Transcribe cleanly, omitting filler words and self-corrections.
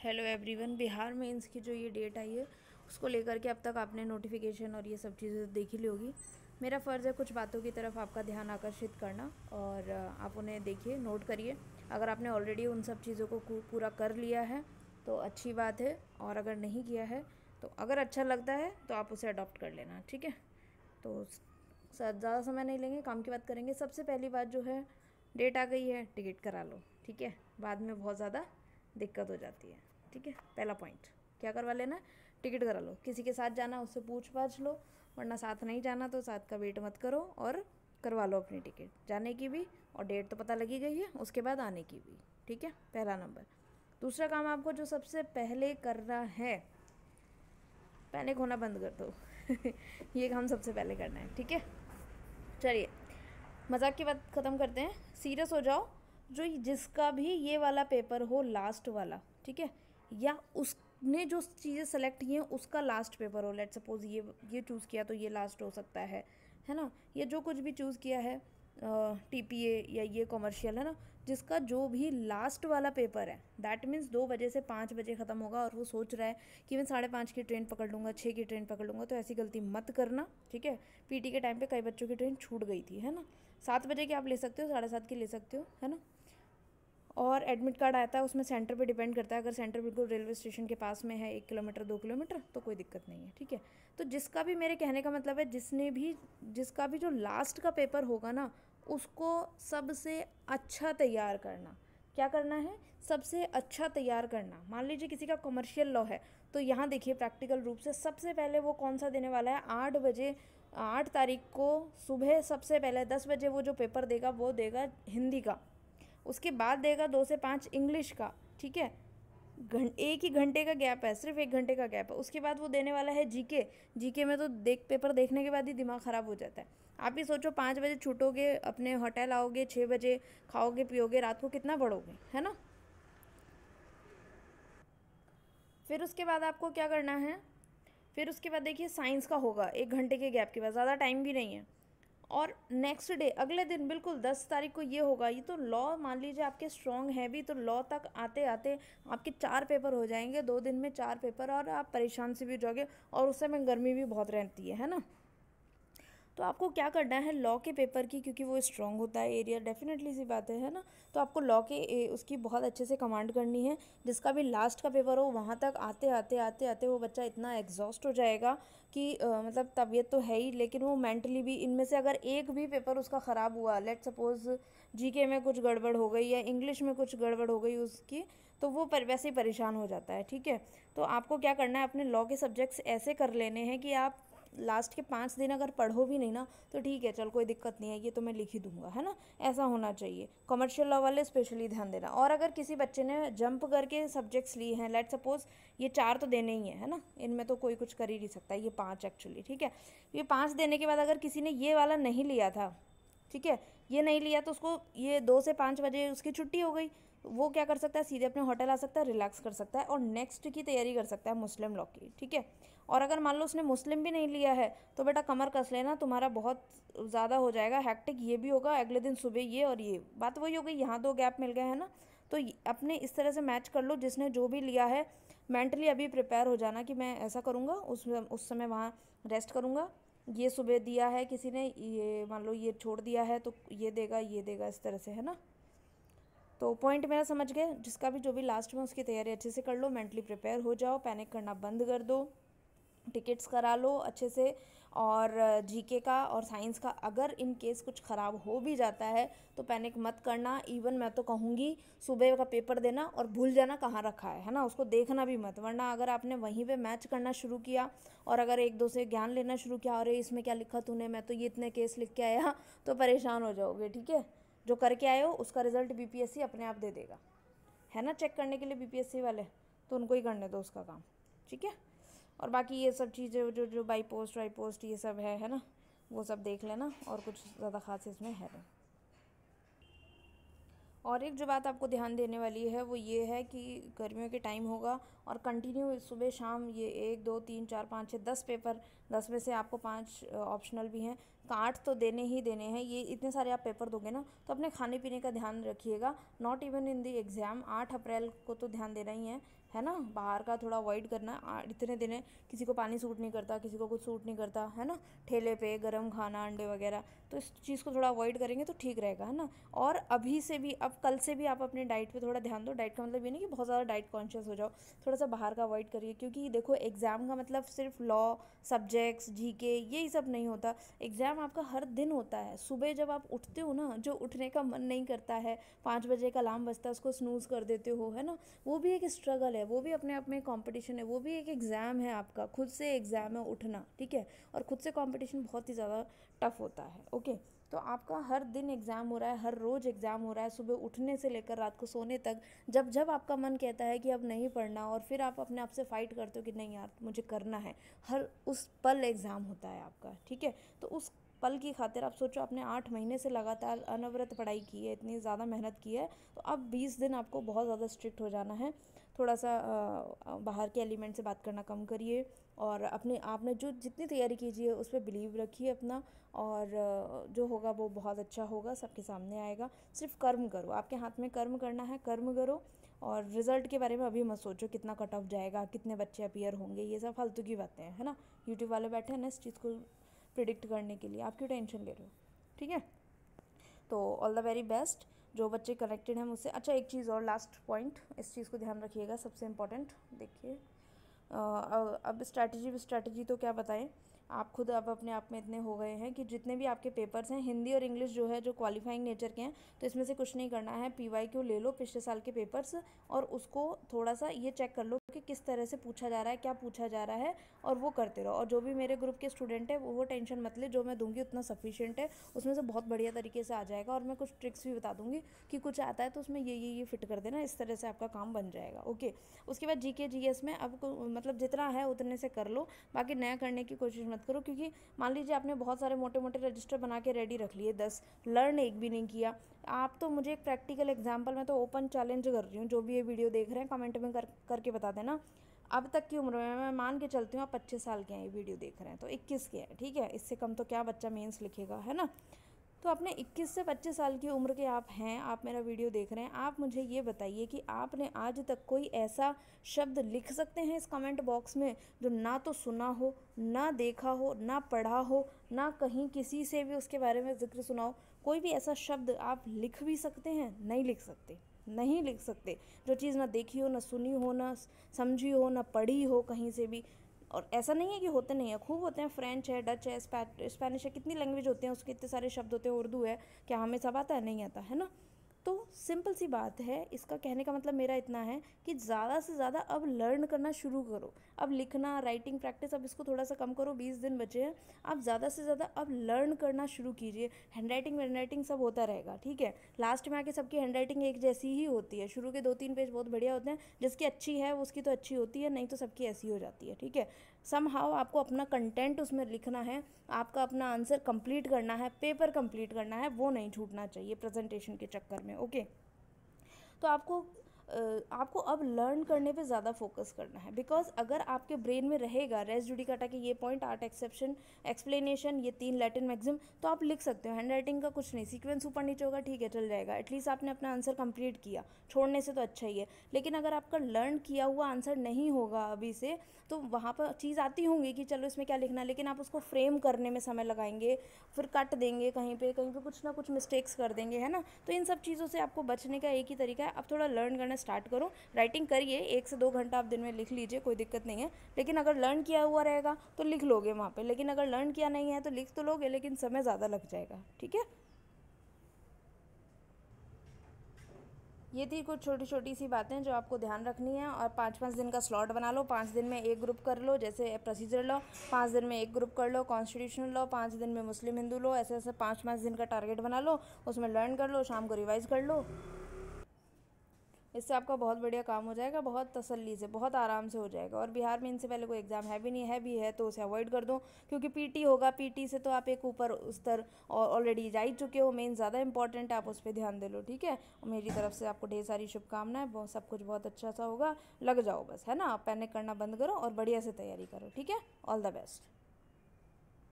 Hello everyone. Bihar mains की जो ये डेट आई है उसको लेकर के अब तक आपने नोटिफिकेशन और ये सब चीज़ें देख ही ली होगी। मेरा फ़र्ज़ है कुछ बातों की तरफ आपका ध्यान आकर्षित करना और आप उन्हें देखिए, नोट करिए। अगर आपने ऑलरेडी उन सब चीज़ों को पूरा कर लिया है तो अच्छी बात है, और अगर नहीं किया है तो अगर अच्छा लगता है तो आप उसे अडॉप्ट कर लेना, ठीक है। तो ज़्यादा समय नहीं लेंगे, काम की बात करेंगे। सबसे पहली बात जो है, डेट आ गई है, टिकट करा लो, ठीक है। बाद में बहुत ज़्यादा दिक्कत हो जाती है, ठीक है। पहला पॉइंट क्या करवा लेना, टिकट करा लो। किसी के साथ जाना उससे पूछ पाछ लो, वरना साथ नहीं जाना तो साथ का वेट मत करो और करवा लो अपनी टिकट, जाने की भी। और डेट तो पता लगी गई है, उसके बाद आने की भी, ठीक है। पहला नंबर। दूसरा काम आपको जो सबसे पहले करना है, पैनिक होना बंद कर दो। ये काम सबसे पहले करना है, ठीक है। चलिए मजाक की बात ख़त्म करते हैं, सीरियस हो जाओ। जो जिसका भी ये वाला पेपर हो, लास्ट वाला, ठीक है, या उसने जो चीज़ें सेलेक्ट की हैं उसका लास्ट पेपर हो, लेट सपोज ये चूज़ किया तो ये लास्ट हो सकता है ना। ये जो कुछ भी चूज़ किया है, टीपीए या ये कॉमर्शियल, है ना, जिसका जो भी लास्ट वाला पेपर है, दैट मीन्स 2 बजे से 5 बजे ख़त्म होगा और वो सोच रहा है कि मैं 5:30 की ट्रेन पकड़ लूँगा, 6 की ट्रेन पकड़ लूँगा, तो ऐसी गलती मत करना, ठीक है। पीटी के टाइम पे कई बच्चों की ट्रेन छूट गई थी, है ना। 7 बजे की आप ले सकते हो, 7:30 की ले सकते हो, है ना। और एडमिट कार्ड आता है, उसमें सेंटर पे डिपेंड करता है। अगर सेंटर बिल्कुल रेलवे स्टेशन के पास में है, 1 किलोमीटर 2 किलोमीटर, तो कोई दिक्कत नहीं है, ठीक है। तो जिसका भी, मेरे कहने का मतलब है, जिसका भी जो लास्ट का पेपर होगा ना, उसको सबसे अच्छा तैयार करना। क्या करना है, सबसे अच्छा तैयार करना। मान लीजिए किसी का कमर्शियल लॉ है, तो यहाँ देखिए प्रैक्टिकल रूप से सबसे पहले वो कौन सा देने वाला है, 8 बजे, 8 तारीख को सुबह सबसे पहले 10 बजे वो जो पेपर देगा वो देगा हिंदी का। उसके बाद देगा 2 से 5 इंग्लिश का, ठीक है। एक ही घंटे का गैप है, सिर्फ 1 घंटे का गैप है। उसके बाद वो देने वाला है जीके। जीके में तो पेपर देखने के बाद ही दिमाग ख़राब हो जाता है। आप ही सोचो, 5 बजे छूटोगे, अपने होटल आओगे, 6 बजे खाओगे पियोगे, रात को कितना पढ़ोगे, है ना। फिर उसके बाद आपको क्या करना है, फिर उसके बाद देखिए साइंस का होगा 1 घंटे के गैप के बाद, ज़्यादा टाइम भी नहीं है। और नेक्स्ट डे, अगले दिन बिल्कुल 10 तारीख को ये होगा। ये तो लॉ मान लीजिए आपके स्ट्रॉन्ग है भी, तो लॉ तक आते आते आपके 4 पेपर हो जाएंगे, 2 दिन में 4 पेपर, और आप परेशान से भी हो जाओगे। और उस समय गर्मी भी बहुत रहती है ना। तो आपको क्या करना है, लॉ के पेपर की, क्योंकि वो स्ट्रॉन्ग होता है एरिया, डेफिनेटली सी बात है ना। तो आपको लॉ के उसकी बहुत अच्छे से कमांड करनी है। जिसका भी लास्ट का पेपर हो, वहाँ तक आते आते आते आते वो बच्चा इतना एग्जॉस्ट हो जाएगा कि मतलब तबीयत तो है ही, लेकिन वो मेंटली भी, इनमें से अगर एक भी पेपर उसका ख़राब हुआ, लेट सपोज जीके में कुछ गड़बड़ हो गई या इंग्लिश में कुछ गड़बड़ हो गई उसकी, तो वो वैसे ही परेशान हो जाता है, ठीक है। तो आपको क्या करना है, अपने लॉ के सब्जेक्ट्स ऐसे कर लेने हैं कि आप लास्ट के 5 दिन अगर पढ़ो भी नहीं ना तो ठीक है, चल कोई दिक्कत नहीं है, ये तो मैं लिख ही दूंगा, है ना। ऐसा होना चाहिए। कमर्शियल लॉ वाले स्पेशली ध्यान देना। और अगर किसी बच्चे ने जंप करके सब्जेक्ट्स लिए हैं, लेट सपोज ये 4 तो देने ही है ना, इनमें तो कोई कुछ कर ही नहीं सकता, ये 5 एक्चुअली, ठीक है। ये 5 देने के बाद अगर किसी ने ये वाला नहीं लिया था, ठीक है, ये नहीं लिया, तो उसको ये 2 से 5 बजे उसकी छुट्टी हो गई। वो क्या कर सकता है, सीधे अपने होटल आ सकता है, रिलैक्स कर सकता है और नेक्स्ट की तैयारी कर सकता है मुस्लिम लॉ की, ठीक है। और अगर मान लो उसने मुस्लिम भी नहीं लिया है तो बेटा कमर कस लेना, तुम्हारा बहुत ज़्यादा हो जाएगा हैक्टिक। ये भी होगा अगले दिन सुबह, ये और ये बात वही हो गई, यहाँ 2 गैप मिल गए हैं ना। तो अपने इस तरह से मैच कर लो, जिसने जो भी लिया है मेंटली अभी प्रिपेयर हो जाना कि मैं ऐसा करूँगा, उस समय वहाँ रेस्ट करूँगा। ये सुबह दिया है किसी ने, ये मान लो ये छोड़ दिया है, तो ये देगा ये देगा, इस तरह से, है ना। तो पॉइंट मेरा समझ गए। जिसका भी जो भी लास्ट में, उसकी तैयारी अच्छे से कर लो, मेंटली प्रिपेयर हो जाओ, पैनिक करना बंद कर दो, टिकट्स करा लो अच्छे से। और जीके का और साइंस का अगर इन केस कुछ ख़राब हो भी जाता है तो पैनिक मत करना। इवन मैं तो कहूँगी सुबह का पेपर देना और भूल जाना कहाँ रखा है ना, उसको देखना भी मत। वरना अगर आपने वहीं पे मैच करना शुरू किया और अगर एक दो से ज्ञान लेना शुरू किया, अरे इसमें क्या लिखा तूने, मैं तो ये इतने केस लिख के आया, तो परेशान हो जाओगे, ठीक है। जो करके आए हो उसका रिजल्ट बीपीएससी अपने आप दे देगा, है ना। चेक करने के लिए बीपीएससी वाले, तो उनको ही करने दो उसका काम, ठीक है। और बाकी ये सब चीज़ें जो जो बाई पोस्ट वाई पोस्ट ये सब है ना, वो सब देख लेना, और कुछ ज़्यादा खास इसमें है नहीं। और एक जो बात आपको ध्यान देने वाली है वो ये है कि गर्मियों के टाइम होगा और कंटिन्यू सुबह शाम ये 1 2 3 4 5 6 10 पेपर 10 में से आपको 5 ऑप्शनल भी हैं, 8 तो देने ही देने हैं। ये इतने सारे आप पेपर दोगे ना, तो अपने खाने पीने का ध्यान रखिएगा। Not even in the exam, 8 अप्रैल को तो ध्यान देना ही है ना। बाहर का थोड़ा अवॉइड करना। इतने दिन किसी को पानी सूट नहीं करता, किसी को कुछ सूट नहीं करता, है ना। ठेले पे गर्म खाना, अंडे वगैरह, तो इस चीज़ को थोड़ा अवॉइड करेंगे तो ठीक रहेगा, है ना। और अभी से भी, अब कल से भी आप अपने डाइट पे थोड़ा ध्यान दो। डाइट का मतलब ये नहीं कि बहुत ज़्यादा डाइट कॉन्शियस हो जाओ, थोड़ा सा बाहर का अवॉइड करिए। क्योंकि देखो, एग्ज़ाम का मतलब सिर्फ लॉ, सब्जेक्ट्स, जीके, यही सब नहीं होता। एग्ज़ाम आपका हर दिन होता है। सुबह जब आप उठते हो ना, जो उठने का मन नहीं करता है, 5 बजे का अलार्म बजता है, उसको स्नूज़ कर देते हो, है ना, वो भी एक स्ट्रगल है, वो भी अपने आप में कंपटीशन है, वो भी एक एग्ज़ाम है आपका, खुद से एग्ज़ाम है उठना, ठीक है। और खुद से कंपटीशन बहुत ही ज़्यादा टफ होता है, ओके। तो आपका हर दिन एग्ज़ाम हो रहा है, हर रोज़ एग्ज़ाम हो रहा है, सुबह उठने से लेकर रात को सोने तक। जब जब आपका मन कहता है कि अब नहीं पढ़ना, और फिर आप अपने आप से फ़ाइट करते हो कि नहीं यार मुझे करना है, हर उस पल एग्ज़ाम होता है आपका, ठीक है। तो उस पल की खातिर आप सोचो, आपने 8 महीने से लगातार अनवरत पढ़ाई की है, इतनी ज़्यादा मेहनत की है, तो अब 20 दिन आपको बहुत ज़्यादा स्ट्रिक्ट हो जाना है। थोड़ा सा बाहर के एलिमेंट से बात करना कम करिए, और अपने आपने जो जितनी तैयारी कीजिए उस पर बिलीव रखिए अपना, और जो होगा वो बहुत अच्छा होगा, सबके सामने आएगा। सिर्फ कर्म करो, आपके हाथ में कर्म करना है, कर्म करो। और रिज़ल्ट के बारे में अभी मत सोचो कितना कट ऑफ जाएगा, कितने बच्चे अपीयर होंगे, ये सब फालतू की बातें हैं, है ना। यूट्यूब वाले बैठे हैं ना इस चीज़ को प्रिडिक्ट करने के लिए, आप क्यों टेंशन ले रहे हो, ठीक है। तो ऑल द वेरी बेस्ट जो बच्चे कनेक्टेड हैं मुझसे। अच्छा, एक चीज़ और, लास्ट पॉइंट, इस चीज़ को ध्यान रखिएगा, सबसे इम्पोर्टेंट। देखिए, अब स्ट्रैटेजी तो क्या बताएं, आप खुद अब अपने आप में इतने हो गए हैं कि जितने भी आपके पेपर्स हैं, हिंदी और इंग्लिश जो है, जो क्वालिफाइंग नेचर के हैं, तो इसमें से कुछ नहीं करना है। PYQ ले लो पिछले साल के पेपर्स, और उसको थोड़ा सा ये चेक कर लो कि किस तरह से पूछा जा रहा है, क्या पूछा जा रहा है, और वो करते रहो। और जो भी मेरे ग्रुप के स्टूडेंट है वो टेंशन मत ले, जो मैं दूंगी उतना सफिशिएंट है, उसमें से बहुत बढ़िया तरीके से आ जाएगा। और मैं कुछ ट्रिक्स भी बता दूंगी कि कुछ आता है तो उसमें ये फिट कर देना, इस तरह से आपका काम बन जाएगा, ओके। उसके बाद GK GS में अब मतलब जितना है उतने से कर लो, बाकी नया करने की कोशिश मत करो। क्योंकि मान लीजिए आपने बहुत सारे मोटे मोटे रजिस्टर बना के रेडी रख लिए, 10, लर्न एक भी नहीं किया। आप तो मुझे एक प्रैक्टिकल एग्जांपल, मैं तो ओपन चैलेंज कर रही हूँ, जो भी ये वीडियो देख रहे हैं कमेंट में करके बता देना। अब तक की उम्र में मैं मान के चलती हूँ आप 25 साल के हैं, ये वीडियो देख रहे हैं, तो 21 के हैं, ठीक है। इससे कम तो क्या बच्चा मेंस लिखेगा, है ना। तो अपने 21 से 25 साल की उम्र के आप हैं, आप मेरा वीडियो देख रहे हैं, आप मुझे ये बताइए कि आपने आज तक कोई ऐसा शब्द लिख सकते हैं इस कमेंट बॉक्स में जो ना तो सुना हो, ना देखा हो, ना पढ़ा हो, ना कहीं किसी से भी उसके बारे में जिक्र सुना हो। कोई भी ऐसा शब्द आप लिख भी सकते हैं? नहीं लिख सकते, नहीं लिख सकते। जो चीज़ ना देखी हो, ना सुनी हो, ना समझी हो, ना पढ़ी हो कहीं से भी। और ऐसा नहीं है कि होते नहीं है, खूब होते हैं। फ्रेंच है, डच है, स्पेनिश है, कितनी लैंग्वेज होते हैं, उसके इतने सारे शब्द होते हैं। उर्दू है, क्या हमें सब आता है? नहीं आता, है ना। तो सिंपल सी बात है, इसका कहने का मतलब मेरा इतना है कि ज़्यादा से ज़्यादा अब लर्न करना शुरू करो। अब लिखना, राइटिंग प्रैक्टिस, अब इसको थोड़ा सा कम करो, 20 दिन बचे हैं। आप ज़्यादा से ज़्यादा अब लर्न करना शुरू कीजिए। हैंड राइटिंग सब होता रहेगा, ठीक है। लास्ट में आके सबकी हैंड राइटिंग एक जैसी ही होती है। शुरू के 2-3 पेज बहुत बढ़िया होते हैं, जिसकी अच्छी है उसकी तो अच्छी होती है, नहीं तो सबकी ऐसी हो जाती है, ठीक है। समहाउ आपको अपना कंटेंट उसमें लिखना है, आपका अपना आंसर कंप्लीट करना है, पेपर कंप्लीट करना है, वो नहीं छूटना चाहिए प्रेजेंटेशन के चक्कर में, ओके। तो आपको अब लर्न करने पे ज़्यादा फोकस करना है। बिकॉज अगर आपके ब्रेन में रहेगा रेस जुडिकाटा के ये पॉइंट, आर्ट एक्सेप्शन, एक्सप्लेनेशन, ये 3 लैटिन मैक्सिम, तो आप लिख सकते हो। हैंड राइटिंग का कुछ नहीं, सीक्वेंस ऊपर नीचे होगा, ठीक है, चल जाएगा। एटलीस्ट आपने अपना आंसर कंप्लीट किया, छोड़ने से तो अच्छा ही है। लेकिन अगर आपका लर्न किया हुआ आंसर नहीं होगा अभी से, तो वहाँ पर चीज़ आती होंगी कि चलो इसमें क्या लिखना है, लेकिन आप उसको फ्रेम करने में समय लगाएंगे, फिर कट देंगे, कहीं पे कुछ ना कुछ मिस्टेक्स कर देंगे, है ना। तो इन सब चीज़ों से आपको बचने का एक ही तरीका है, अब थोड़ा लर्न करना स्टार्ट करो। राइटिंग करिए, 1 से 2 घंटा आप दिन में लिख लीजिए, कोई दिक्कत नहीं है। लेकिन अगर लर्न किया हुआ रहेगा तो लिख लोगे वहाँ पे, लेकिन अगर लर्न किया नहीं है तो लिख तो लोगे, लेकिन समय ज़्यादा लग जाएगा, ठीक है। ये थी कुछ छोटी छोटी सी बातें जो आपको ध्यान रखनी है। और 5-5 दिन का स्लॉट बना लो, 5 दिन में एक ग्रुप कर लो, जैसे प्रोसीजर लॉ, 5 दिन में एक ग्रुप कर लो, कॉन्स्टिट्यूशनल लॉ 5 दिन में, मुस्लिम हिंदू लॉ, ऐसे ऐसे 5-5 दिन का टारगेट बना लो, उसमें लर्न कर लो, शाम को रिवाइज कर लो। इससे आपका बहुत बढ़िया काम हो जाएगा, बहुत तसल्ली से, बहुत आराम से हो जाएगा। और बिहार में इनसे पहले कोई एग्ज़ाम है भी नहीं, है भी है तो उसे अवॉइड कर दो, क्योंकि पीटी होगा, पीटी से तो आप एक ऊपर स्तर और ऑलरेडी जा ही चुके हो। मेन ज़्यादा इंपॉर्टेंट है, आप उस पर ध्यान दे लो, ठीक है। और मेरी तरफ से आपको ढेर सारी शुभकामनाएं, बहुत सब कुछ बहुत अच्छा सा होगा, लग जाओ बस, है ना। आप पैनिक करना बंद करो और बढ़िया से तैयारी करो, ठीक है। All the best.